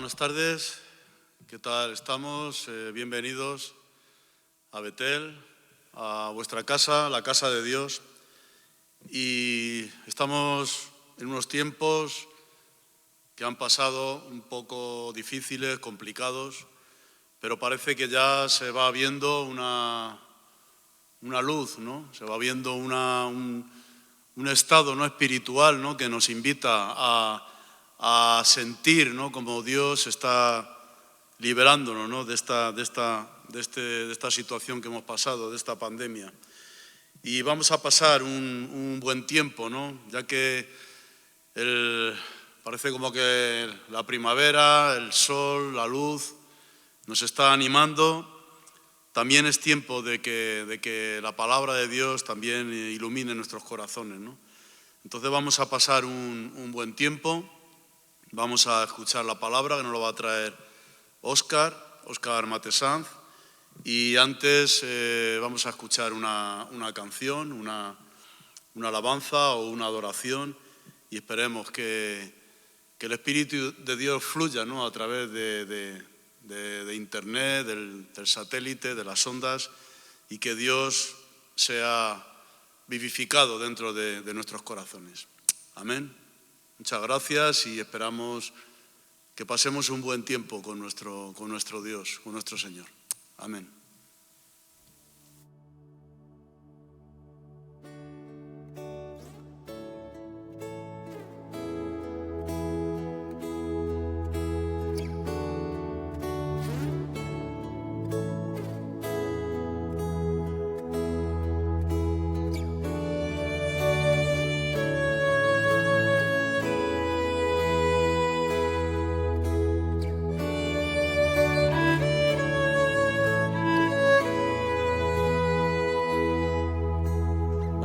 buenas tardes. ¿Qué tal estamos? Bienvenidos a Betel, a vuestra casa, la casa de Dios. Y estamos en unos tiempos que han pasado un poco difíciles, complicados, pero parece que ya se va viendo una luz, ¿no? Se va viendo un estado, ¿no?, espiritual, ¿no?, que nos invita a sentir, ¿no?, como Dios está liberándonos, ¿no?, de esta situación que hemos pasado, de esta pandemia. Y vamos a pasar un buen tiempo, ¿no?, ya que parece como que la primavera, el sol, la luz nos está animando. También es tiempo de que la palabra de Dios también ilumine nuestros corazones, ¿no? Entonces vamos a pasar un buen tiempo, vamos a escuchar la palabra que nos lo va a traer Óscar Matesanz, y antes vamos a escuchar una canción, una alabanza o una adoración, y esperemos que el Espíritu de Dios fluya, ¿no?, a través de internet, del satélite, de las ondas, y que Dios sea vivificado dentro de nuestros corazones. Amén. Muchas gracias y esperamos que pasemos un buen tiempo con nuestro Dios, con nuestro Señor. Amén.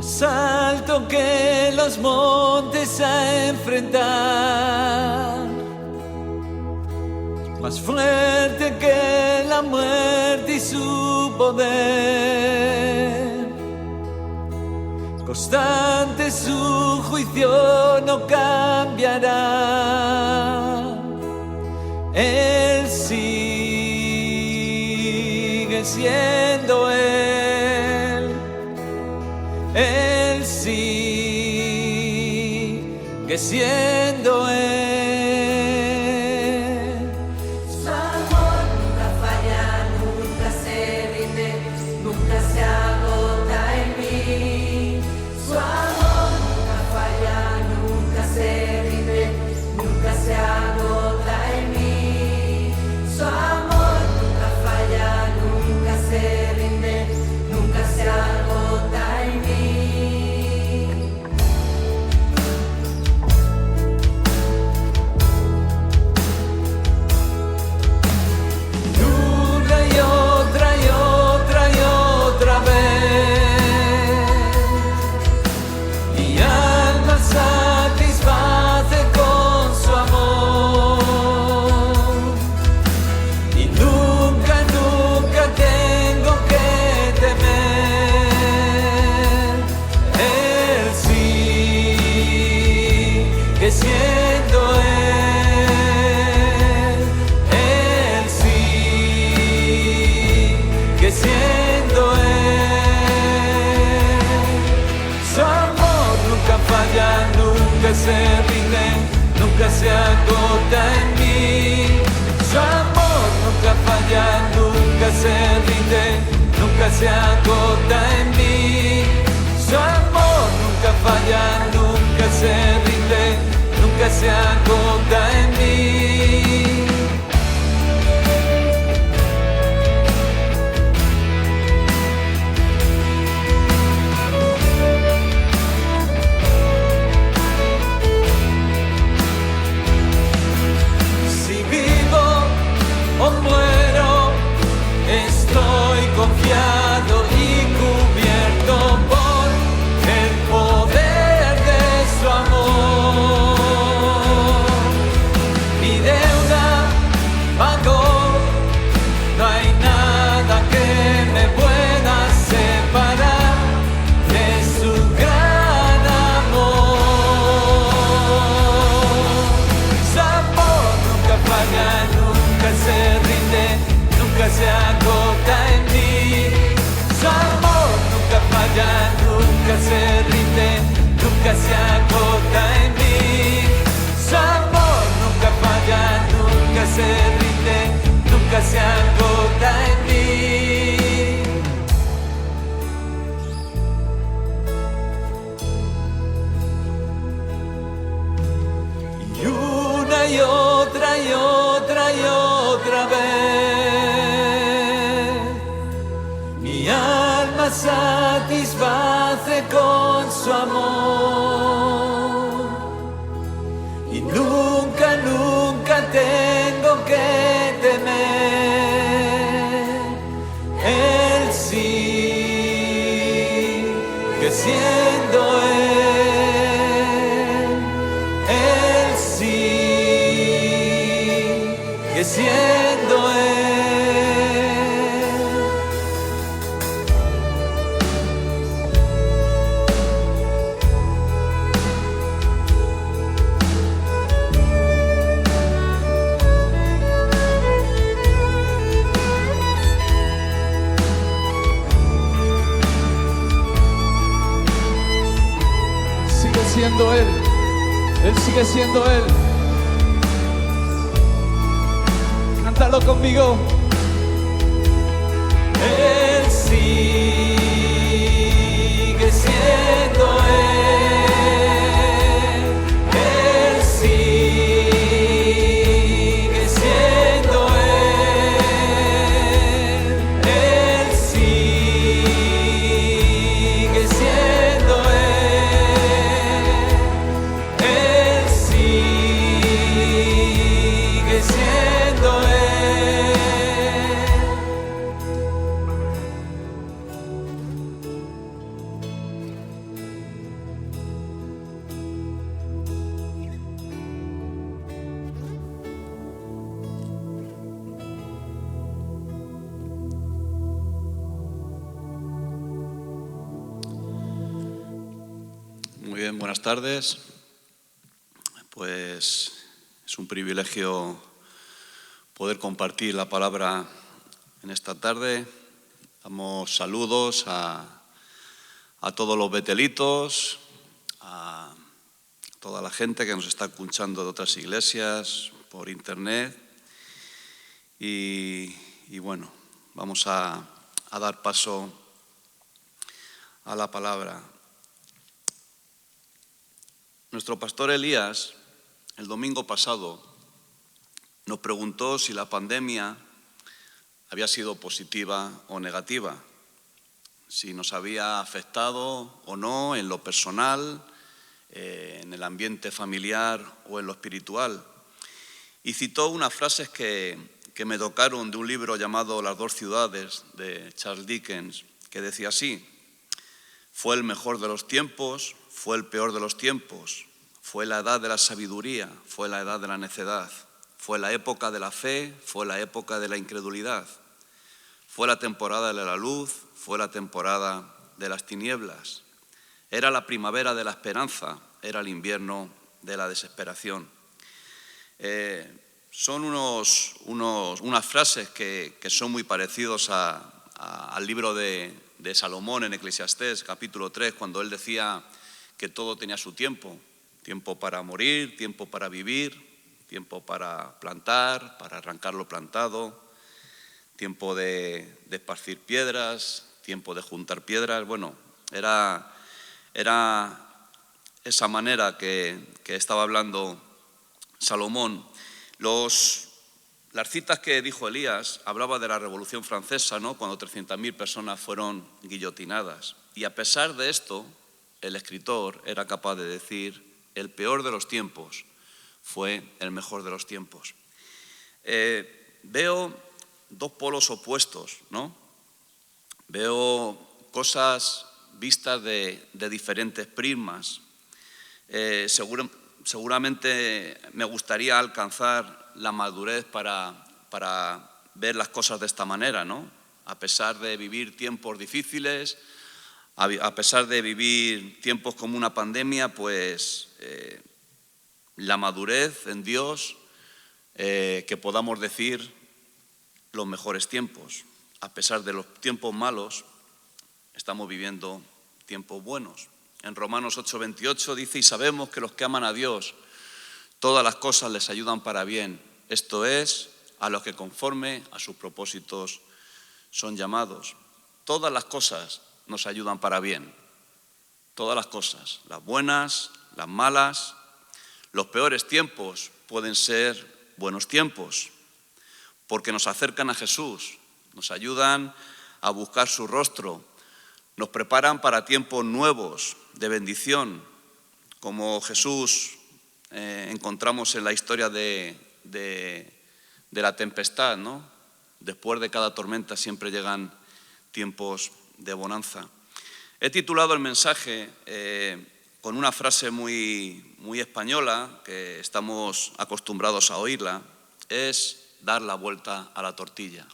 Salto que los montes a enfrentar, más fuerte que la muerte y su poder, constante su juicio no cambiará, Él sigue siendo Él sigue siendo Él. Su amor nunca falla, nunca se rinde, nunca se agota en mí. Su amor nunca falla, nunca se rinde, nunca se agota en mí. Su amor nunca falla, nunca se rinde, nunca se agota en mí. Se rinde, nunca se agota en mí. Su amor nunca falla, nunca se rinde, nunca se agota en mí. Su amor nunca falla, nunca se rinde, nunca se agota en mí. O muero, estoy confiado y cubierto. nunca se rinde, nunca se agota en mí. Su amor nunca falla, nunca se rinde, nunca se agota en mí. Y una y otra y otra y otra vez mi alma satisface con su amor y nunca, nunca tengo que temer. Él sigue siendo Él sigue siendo Él. Sigue siendo Él sigue siendo Él. Cántalo conmigo. Él sigue siendo Él. Él sigue siendo Él. Él sigue siendo Él. Él sigue siendo Él. Muy bien, buenas tardes. Pues es un privilegio poder compartir la palabra en esta tarde. Damos saludos a todos los betelitos, a toda la gente que nos está escuchando de otras iglesias, por internet. Y bueno, vamos a dar paso a la palabra. Nuestro pastor Elías, el domingo pasado, nos preguntó si la pandemia había sido positiva o negativa, si nos había afectado o no en lo personal, en el ambiente familiar o en lo espiritual. Y citó unas frases que me tocaron de un libro llamado Las dos ciudades, de Charles Dickens, que decía así: fue el mejor de los tiempos, fue el peor de los tiempos, fue la edad de la sabiduría, fue la edad de la necedad, fue la época de la fe, fue la época de la incredulidad, fue la temporada de la luz, fue la temporada de las tinieblas, era la primavera de la esperanza, era el invierno de la desesperación. Son unas frases que son muy parecidos al libro de Salomón en Eclesiastés, capítulo 3, cuando él decía que todo tenía su tiempo. Tiempo para morir, tiempo para vivir, tiempo para plantar, para arrancar lo plantado, tiempo de esparcir piedras, tiempo de juntar piedras. Bueno, era esa manera que estaba hablando Salomón. Las citas que dijo Elías hablaba de la Revolución Francesa, ¿no?, cuando 300.000 personas fueron guillotinadas. Y a pesar de esto, el escritor era capaz de decir: el peor de los tiempos fue el mejor de los tiempos. Veo dos polos opuestos, ¿no? Veo cosas vistas de diferentes prismas. Seguramente me gustaría alcanzar la madurez para ver las cosas de esta manera, ¿no? A pesar de vivir tiempos difíciles, a pesar de vivir tiempos como una pandemia, pues la madurez en Dios, que podamos decir los mejores tiempos. A pesar de los tiempos malos, estamos viviendo tiempos buenos. En Romanos 8:28 dice: y sabemos que los que aman a Dios, todas las cosas les ayudan para bien. Esto es, a los que conforme a sus propósitos son llamados. Todas las cosas nos ayudan para bien. Todas las cosas, las buenas, las malas. Los peores tiempos pueden ser buenos tiempos, porque nos acercan a Jesús, nos ayudan a buscar su rostro, nos preparan para tiempos nuevos de bendición, como Jesús encontramos en la historia de la tempestad, ¿no? Después de cada tormenta siempre llegan tiempos de bonanza. He titulado el mensaje con una frase muy española, que estamos acostumbrados a oírla, es dar la vuelta a la tortilla.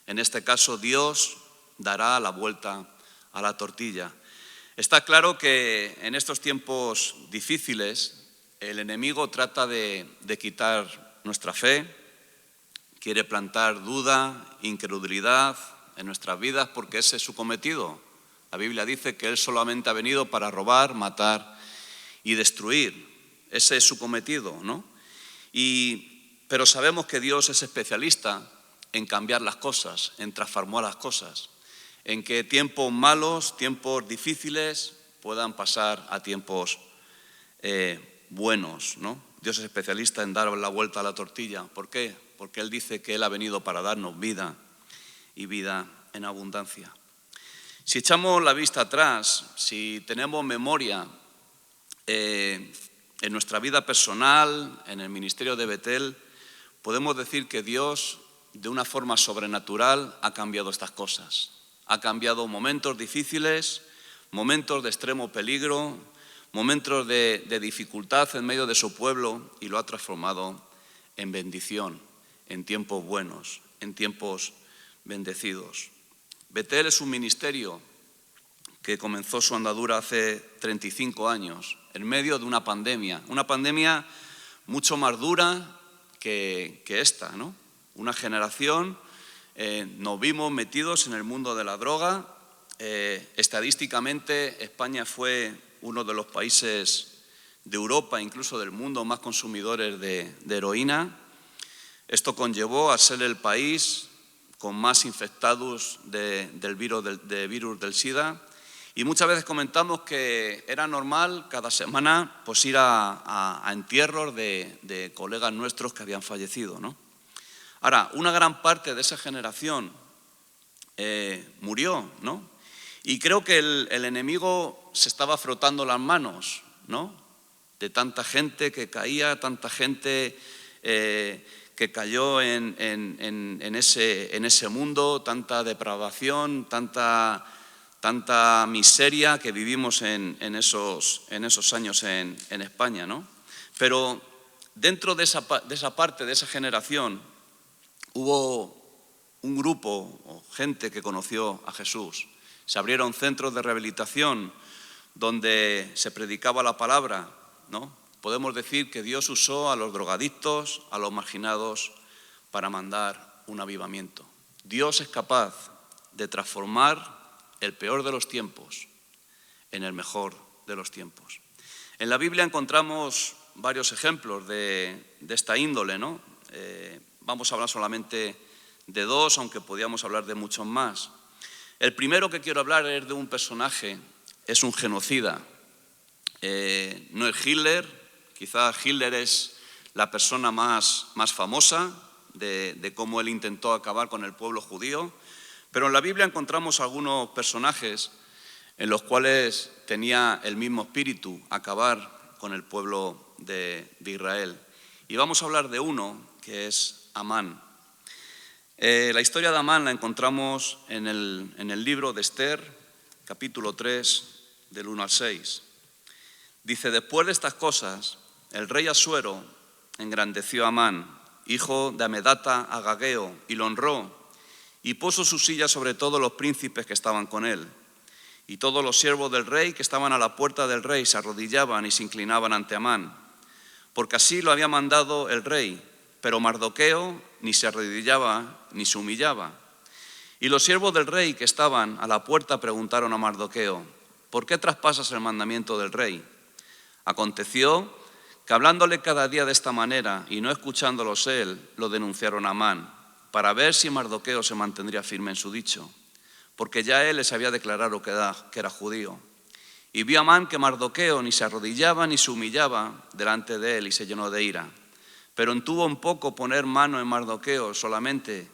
En este caso, Dios dará la vuelta a la tortilla. Está claro que en estos tiempos difíciles el enemigo trata de quitar nuestra fe, quiere plantar duda, incredulidad en nuestras vidas, porque ese es su cometido. La Biblia dice que Él solamente ha venido para robar, matar y destruir. Ese es su cometido, ¿no? Pero sabemos que Dios es especialista en cambiar las cosas, en transformar las cosas, en que tiempos malos, tiempos difíciles puedan pasar a tiempos buenos, ¿no? Dios es especialista en dar la vuelta a la tortilla. ¿Por qué? Porque Él dice que Él ha venido para darnos vida y vida en abundancia. Si echamos la vista atrás, si tenemos memoria en nuestra vida personal, en el ministerio de Betel, podemos decir que Dios, de una forma sobrenatural, ha cambiado estas cosas. Ha cambiado momentos difíciles, momentos de extremo peligro, momentos de dificultad en medio de su pueblo, y lo ha transformado en bendición, en tiempos buenos, en tiempos bendecidos. Betel es un ministerio que comenzó su andadura hace 35 años, en medio de una pandemia mucho más dura que esta, ¿no? Una generación, nos vimos metidos en el mundo de la droga. Estadísticamente, España fue uno de los países de Europa, incluso del mundo, más consumidores de heroína. Esto conllevó a ser el país con más infectados del virus del SIDA, y muchas veces comentamos que era normal cada semana pues ir a entierros de colegas nuestros que habían fallecido, ¿no? Ahora, una gran parte de esa generación murió, ¿no? Y creo que el enemigo se estaba frotando las manos, ¿no? De tanta gente que caía, tanta gente que cayó en ese mundo, tanta depravación, tanta miseria que vivimos en esos años en España, ¿no? Pero dentro de esa parte, de esa generación, hubo un grupo o gente que conoció a Jesús. Se abrieron centros de rehabilitación donde se predicaba la palabra, ¿no? Podemos decir que Dios usó a los drogadictos, a los marginados, para mandar un avivamiento. Dios es capaz de transformar el peor de los tiempos en el mejor de los tiempos. En la Biblia encontramos varios ejemplos de esta índole, ¿no? Vamos a hablar solamente de dos, aunque podíamos hablar de muchos más. El primero que quiero hablar es de un personaje, es un genocida. No es Hitler, quizá Hitler es la persona más famosa de cómo él intentó acabar con el pueblo judío, pero en la Biblia encontramos algunos personajes en los cuales tenía el mismo espíritu, acabar con el pueblo de Israel. Y vamos a hablar de uno que es Amán. La historia de Amán la encontramos en el libro de Esther, capítulo 3, del 1 al 6. Dice: después de estas cosas, el rey Asuero engrandeció a Amán, hijo de Amedata Agageo, y lo honró, y puso su silla sobre todos los príncipes que estaban con él. Y todos los siervos del rey que estaban a la puerta del rey se arrodillaban y se inclinaban ante Amán, porque así lo había mandado el rey. Pero Mardoqueo ni se arrodillaba ni se humillaba. Y los siervos del rey que estaban a la puerta preguntaron a Mardoqueo: ¿por qué traspasas el mandamiento del rey? Aconteció que hablándole cada día de esta manera y no escuchándolos él, lo denunciaron a Amán, para ver si Mardoqueo se mantendría firme en su dicho, porque ya él les había declarado que era judío. Y vio Amán que Mardoqueo ni se arrodillaba ni se humillaba delante de él y se llenó de ira. Pero entuvo un poco poner mano en Mardoqueo solamente,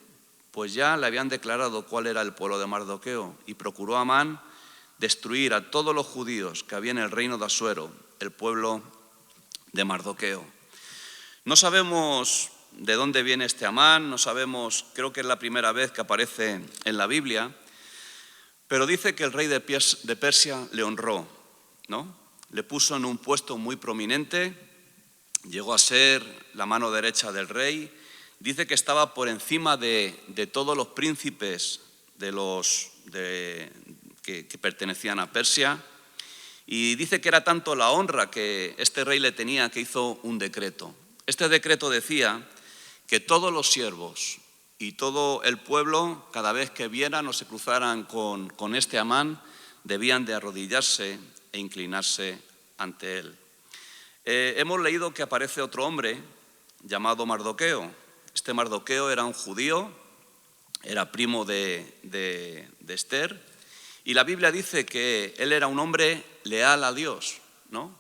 pues ya le habían declarado cuál era el pueblo de Mardoqueo, y procuró Amán destruir a todos los judíos que había en el reino de Asuero, el pueblo de Mardoqueo. No sabemos de dónde viene este Amán, no sabemos, creo que es la primera vez que aparece en la Biblia, pero dice que el rey de Persia le honró, ¿no? Le puso en un puesto muy prominente, llegó a ser la mano derecha del rey. Dice que estaba por encima de todos los príncipes que pertenecían a Persia, y dice que era tanto la honra que este rey le tenía que hizo un decreto. Este decreto decía que todos los siervos y todo el pueblo, cada vez que vieran o se cruzaran con este Amán, debían de arrodillarse e inclinarse ante él. Hemos leído que aparece otro hombre llamado Mardoqueo. Este Mardoqueo era un judío, era primo de Esther, y la Biblia dice que él era un hombre leal a Dios, ¿no?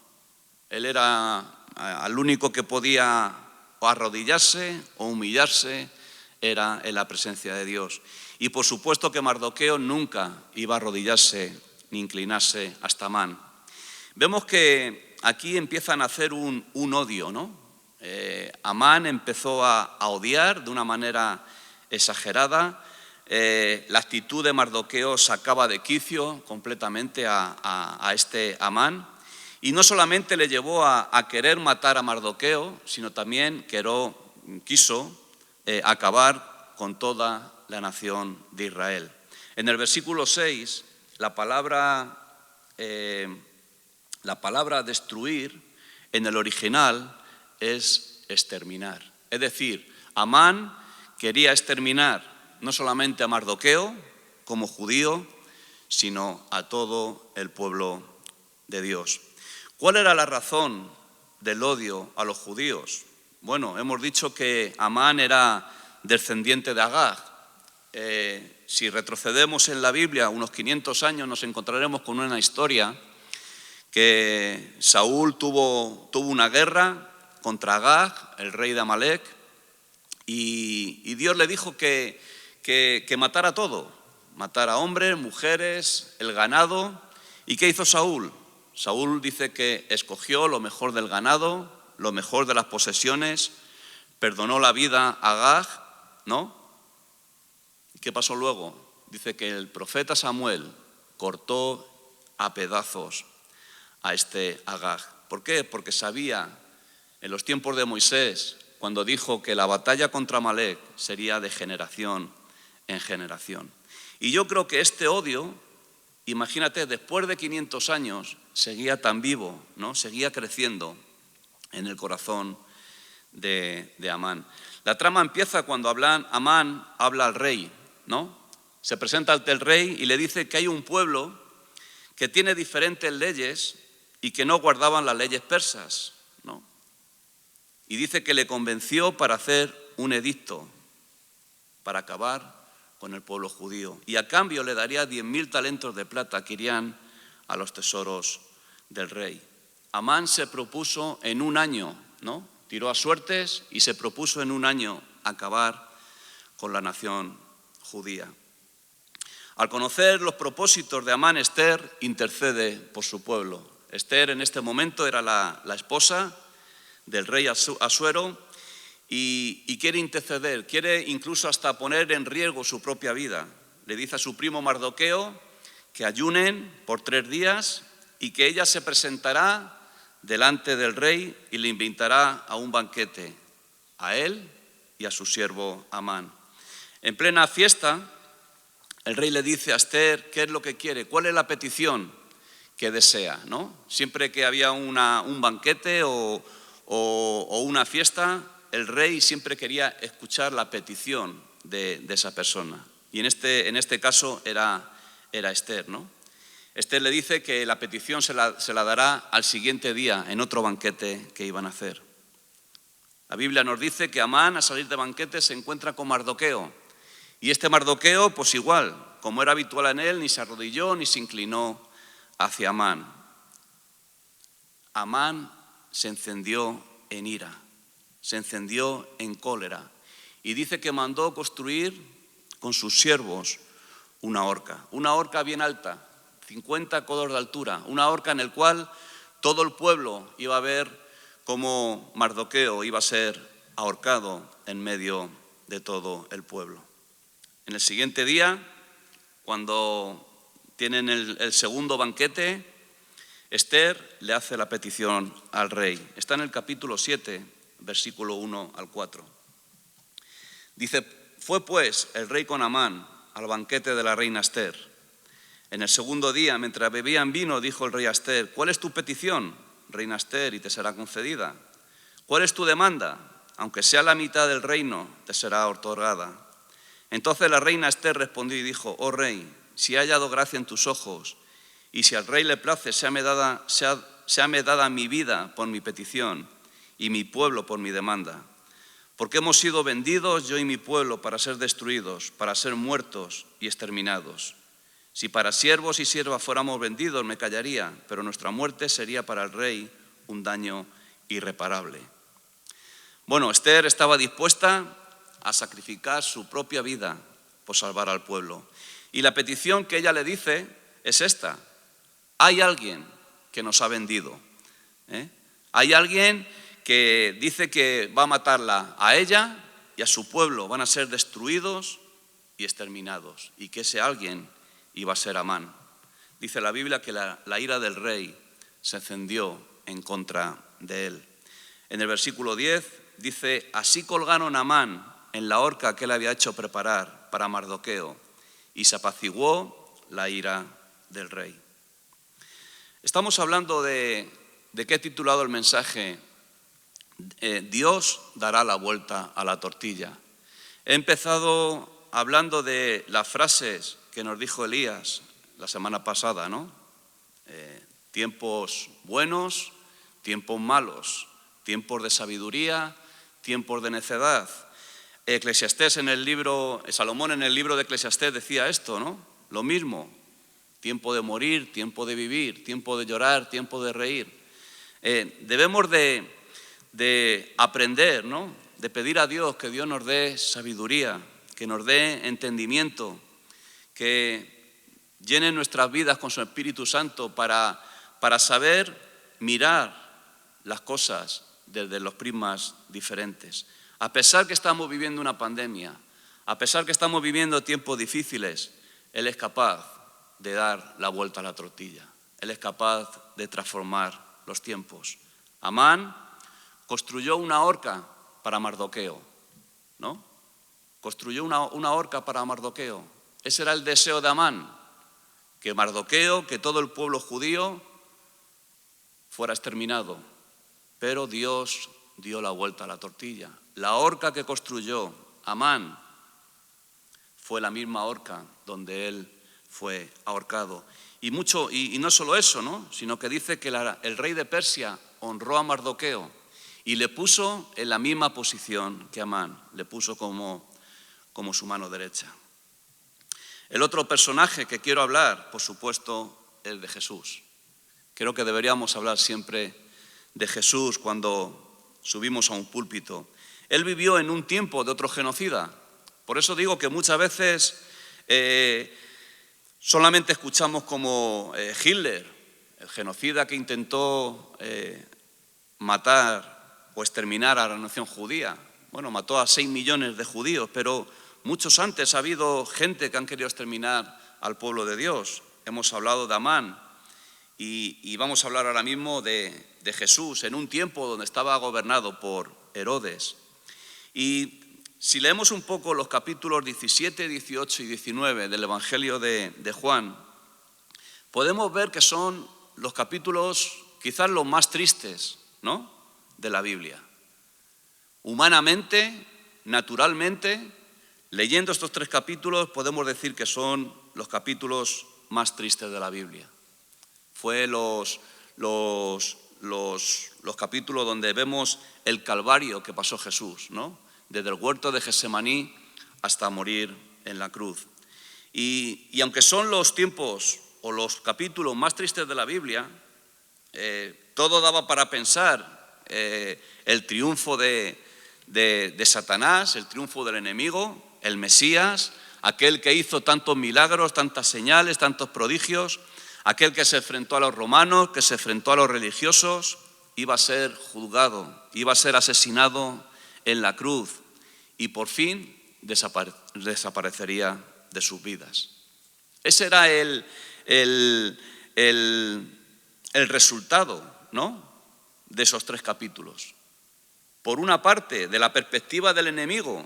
Él era al único que podía o arrodillarse o humillarse, era en la presencia de Dios. Y por supuesto que Mardoqueo nunca iba a arrodillarse ni inclinarse hasta Amán. Vemos que aquí empiezan a hacer un odio, ¿no? Amán empezó a odiar de una manera exagerada. La actitud de Mardoqueo sacaba de quicio completamente a este Amán, y no solamente le llevó a querer matar a Mardoqueo, sino también quiso acabar con toda la nación de Israel. En el versículo 6, la palabra destruir en el original es exterminar. Es decir, Amán quería exterminar no solamente a Mardoqueo como judío, sino a todo el pueblo de Dios. ¿Cuál era la razón del odio a los judíos? Bueno, hemos dicho que Amán era descendiente de Agag. Si retrocedemos en la Biblia unos 500 años, nos encontraremos con una historia que Saúl tuvo una guerra contra Agag, el rey de Amalek, y Dios le dijo que matara todo, matara hombres, mujeres, el ganado. ¿Y qué hizo Saúl? Saúl dice que escogió lo mejor del ganado, lo mejor de las posesiones, perdonó la vida a Agag, ¿no? ¿Y qué pasó luego? Dice que el profeta Samuel cortó a pedazos a este Agag. ¿Por qué? Porque sabía en los tiempos de Moisés, cuando dijo que la batalla contra Amalek sería de generación en generación. Y yo creo que este odio, imagínate, después de 500 años, seguía tan vivo, ¿no? Seguía creciendo en el corazón de Amán. La trama empieza cuando Amán habla al rey, ¿no? Se presenta ante el rey y le dice que hay un pueblo que tiene diferentes leyes y que no guardaban las leyes persas, ¿no? Y dice que le convenció para hacer un edicto para acabar con el pueblo judío, y a cambio le daría 10.000 talentos de plata que irían a los tesoros del rey. Amán se propuso en un año, ¿no? Tiró a suertes y se propuso en un año acabar con la nación judía. Al conocer los propósitos de Amán, Esther intercede por su pueblo. Esther en este momento era la esposa del rey Asuero, y quiere interceder, quiere incluso hasta poner en riesgo su propia vida. Le dice a su primo Mardoqueo que ayunen por 3 días y que ella se presentará delante del rey y le invitará a un banquete, a él y a su siervo Amán. En plena fiesta, el rey le dice a Esther qué es lo que quiere, cuál es la petición que desea, ¿no? Siempre que había un banquete o una fiesta, el rey siempre quería escuchar la petición de esa persona. Y en este caso era Esther, ¿no? Esther le dice que la petición se la dará al siguiente día, en otro banquete que iban a hacer. La Biblia nos dice que Amán, a salir de banquete, se encuentra con Mardoqueo. Y este Mardoqueo, pues igual, como era habitual en él, ni se arrodilló ni se inclinó hacia Amán. Amán se encendió en ira, se encendió en cólera. Y dice que mandó construir con sus siervos una horca bien alta, 50 codos de altura, una horca en el cual todo el pueblo iba a ver cómo Mardoqueo iba a ser ahorcado en medio de todo el pueblo. En el siguiente día, cuando tienen el segundo banquete, Esther le hace la petición al rey. Está en el capítulo 7, versículo 1 al 4. Dice: fue pues el rey con Amán al banquete de la reina Esther. En el segundo día, mientras bebían vino, dijo el rey a Esther: ¿cuál es tu petición, reina Esther, y te será concedida? ¿Cuál es tu demanda? Aunque sea la mitad del reino, te será otorgada. Entonces la reina Esther respondió y dijo: oh rey, si he hallado gracia en tus ojos, y si al rey le place, séame dada mi vida por mi petición, y mi pueblo por mi demanda. Porque hemos sido vendidos, yo y mi pueblo, para ser destruidos, para ser muertos y exterminados. Si para siervos y siervas fuéramos vendidos, me callaría, pero nuestra muerte sería para el rey un daño irreparable. Bueno, Esther estaba dispuesta a sacrificar su propia vida por salvar al pueblo. Y la petición que ella le dice es esta: hay alguien que nos ha vendido. Hay alguien que dice que va a matarla a ella y a su pueblo, van a ser destruidos y exterminados, y que ese alguien iba a ser Amán. Dice la Biblia que la ira del rey se encendió en contra de él. En el versículo 10 dice: así colgaron a Amán en la horca que él había hecho preparar para Mardoqueo, y se apaciguó la ira del rey. Estamos hablando de qué he titulado el mensaje: Dios dará la vuelta a la tortilla. He empezado hablando de las frases que nos dijo Elías la semana pasada, ¿no? Tiempos buenos, tiempos malos, tiempos de sabiduría, tiempos de necedad. Salomón en el libro de Eclesiastés decía esto, ¿no? Lo mismo: tiempo de morir, tiempo de vivir, tiempo de llorar, tiempo de reír. Debemos de aprender, ¿no? De pedir a Dios que Dios nos dé sabiduría, que nos dé entendimiento, que llene nuestras vidas con su Espíritu Santo para saber mirar las cosas desde los prismas diferentes. A pesar que estamos viviendo una pandemia, a pesar que estamos viviendo tiempos difíciles, Él es capaz de dar la vuelta a la tortilla. Él es capaz de transformar los tiempos. Amán construyó una horca para Mardoqueo, ¿no? Construyó una horca para Mardoqueo. Ese era el deseo de Amán, que Mardoqueo, que todo el pueblo judío fuera exterminado. Pero Dios dio la vuelta a la tortilla. La horca que construyó Amán fue la misma horca donde él fue ahorcado. Y no solo eso, ¿no? Sino que dice que el rey de Persia honró a Mardoqueo y le puso en la misma posición que Amán, le puso como su mano derecha. El otro personaje que quiero hablar, por supuesto, es de Jesús. Creo que deberíamos hablar siempre de Jesús cuando subimos a un púlpito. Él vivió en un tiempo de otro genocida. Por eso digo que muchas veces solamente escuchamos como Hitler, el genocida que intentó matar o exterminar a la nación judía. Bueno, mató a 6 millones de judíos, pero muchos antes ha habido gente que han querido exterminar al pueblo de Dios. Hemos hablado de Amán y vamos a hablar ahora mismo de Jesús en un tiempo donde estaba gobernado por Herodes. Y si leemos un poco los capítulos 17, 18 y 19 del Evangelio de Juan, podemos ver que son los capítulos quizás los más tristes, ¿no?, de la Biblia. Humanamente, naturalmente, leyendo estos 3 capítulos podemos decir que son los capítulos más tristes de la Biblia. Fue los capítulos donde vemos el calvario que pasó Jesús, ¿no? Desde el huerto de Getsemaní hasta morir en la cruz. Y aunque son los tiempos o los capítulos más tristes de la Biblia, todo daba para pensar el triunfo de Satanás, el triunfo del enemigo, el Mesías, aquel que hizo tantos milagros, tantas señales, tantos prodigios, aquel que se enfrentó a los romanos, que se enfrentó a los religiosos, iba a ser juzgado, iba a ser asesinado en la cruz y por fin desaparecería de sus vidas. Ese era el resultado, ¿no?, de esos 3 capítulos. Por una parte, de la perspectiva del enemigo,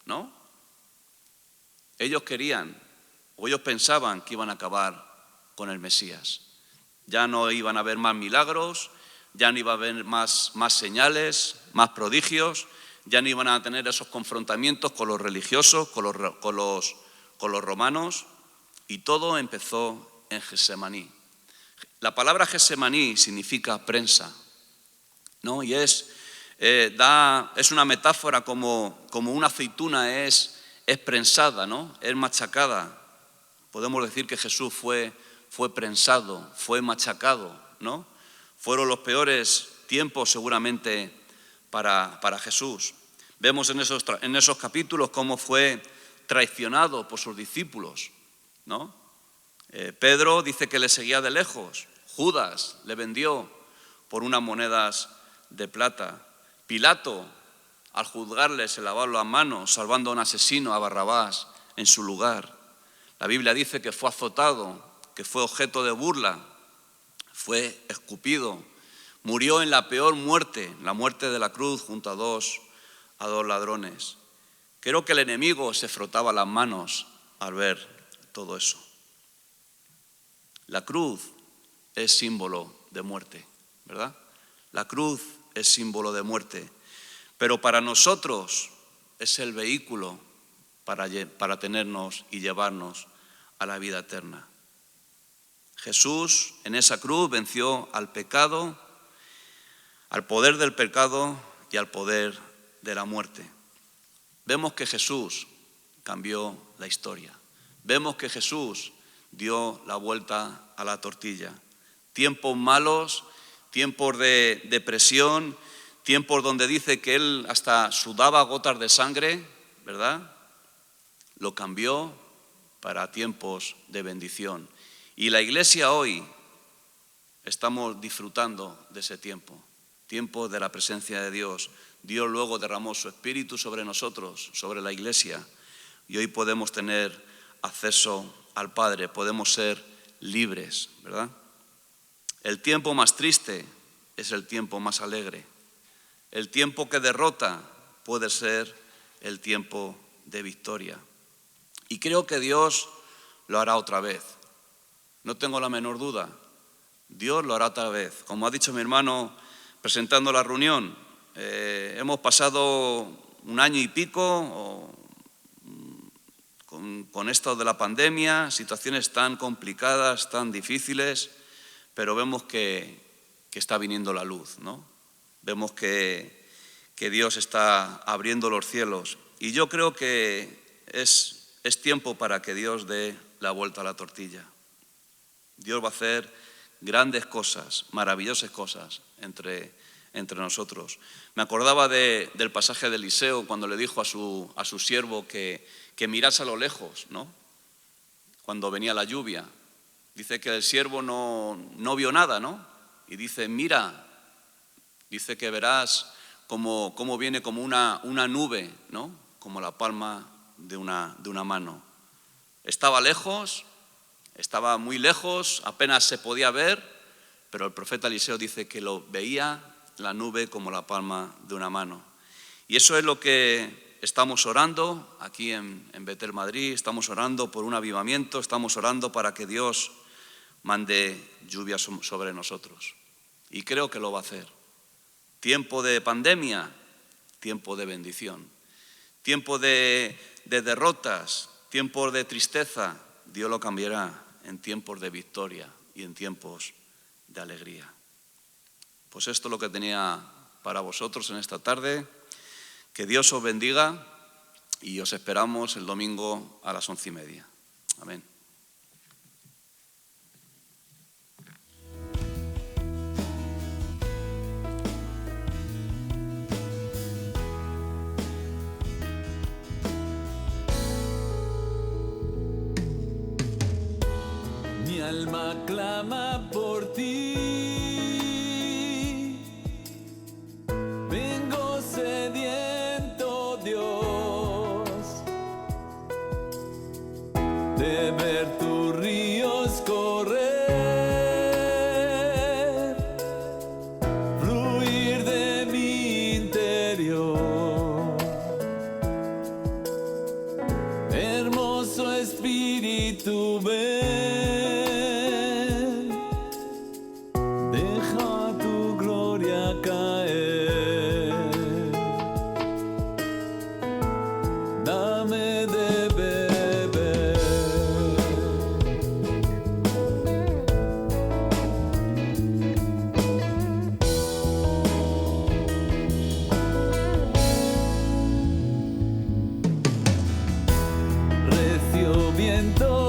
¿no? Ellos querían, o ellos pensaban que iban a acabar con el Mesías. Ya no iban a haber más milagros, ya no iba a haber más señales, más prodigios, ya no iban a tener esos confrontamientos con los religiosos, con los romanos, y todo empezó en Getsemaní. La palabra Getsemaní significa prensa, ¿no? Y es una metáfora como una aceituna es prensada, ¿no? Es machacada. Podemos decir que Jesús fue prensado, fue machacado, ¿no? Fueron los peores tiempos seguramente para Jesús. Vemos en esos capítulos cómo fue traicionado por sus discípulos, ¿no? Pedro dice que le seguía de lejos. Judas le vendió por unas monedas de plata. Pilato, al juzgarle, se lavó las manos, salvando a un asesino, a Barrabás, en su lugar. La Biblia dice que fue azotado, que fue objeto de burla, fue escupido, murió en la peor muerte, la muerte de la cruz, junto a dos ladrones. Creo que el enemigo se frotaba las manos al ver todo eso. La cruz es símbolo de muerte, ¿verdad? La cruz es símbolo de muerte, pero para nosotros es el vehículo para tenernos y llevarnos a la vida eterna. Jesús en esa cruz venció al pecado, al poder del pecado y al poder de la muerte. Vemos que Jesús cambió la historia. Vemos que Jesús dio la vuelta a la tortilla. Tiempos malos, tiempos de depresión, tiempos donde dice que él hasta sudaba gotas de sangre, ¿verdad? Lo cambió para tiempos de bendición. Y la iglesia hoy estamos disfrutando de ese tiempo de la presencia de Dios. Dios luego derramó su espíritu sobre nosotros, sobre la iglesia, y hoy podemos tener acceso al Padre, podemos ser libres, ¿verdad? El tiempo más triste es el tiempo más alegre. El tiempo que derrota puede ser el tiempo de victoria. Y creo que Dios lo hará otra vez. No tengo la menor duda. Dios lo hará otra vez. Como ha dicho mi hermano presentando la reunión, hemos pasado un año y pico con esto de la pandemia, situaciones tan complicadas, tan difíciles, pero vemos que está viniendo la luz, ¿no? Vemos que Dios está abriendo los cielos. Y yo creo que es tiempo para que Dios dé la vuelta a la tortilla. Dios va a hacer grandes cosas, maravillosas cosas entre nosotros. Me acordaba del pasaje de Eliseo cuando le dijo a su siervo que mirase a lo lejos, ¿no? Cuando venía la lluvia. Dice que el siervo no vio nada, ¿no? Y dice, mira, dice que verás cómo viene como una nube, ¿no? Como la palma de una mano. Estaba lejos, estaba muy lejos, apenas se podía ver, pero el profeta Eliseo dice que lo veía la nube como la palma de una mano. Y eso es lo que estamos orando aquí en Betel Madrid, estamos orando por un avivamiento, estamos orando para que Dios mande lluvia sobre nosotros. Y creo que lo va a hacer. Tiempo de pandemia, tiempo de bendición. Tiempo de derrotas, tiempos de tristeza, Dios lo cambiará en tiempos de victoria y en tiempos de alegría. Pues esto es lo que tenía para vosotros en esta tarde. Que Dios os bendiga y os esperamos el domingo a las 11:30. Amén. Mi alma clama por ti, vengo sediento, Dios, de ver tus ríos correr, fluir de mi interior. Hermoso Espíritu, ven. Dame de beber. Recio viento